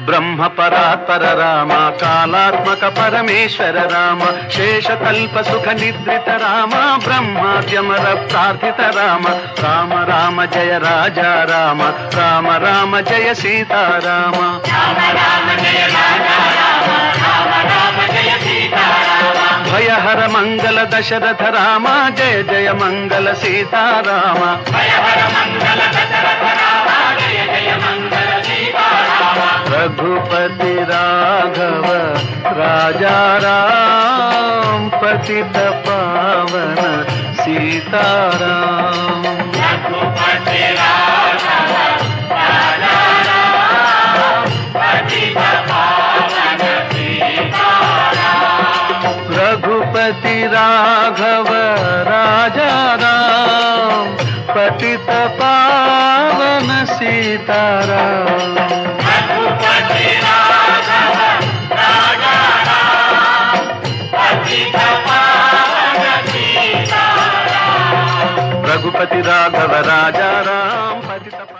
బ్రహ్మ పరాత్పర రామ కాలాత్మక పరమేశ్వర రామ శేషకల్ప సుఖ నిద్రిత రామ బ్రహ్మాద్యమర ప్రార్థిత రామ రామ రామ జయ రాజా రామ రామ రామ జయ సీతారామ భయహర మంగళ దశరథ రామ జయ జయ మంగళ సీతారామ रघुपति राघव राजा राम पतित पावन सीताराम रघुपति राघव राजा राम पतित पावन सीताराम रघुपति राघव राजा राम पतित पावन सीताराम रघुपति राघव राजा राम पतित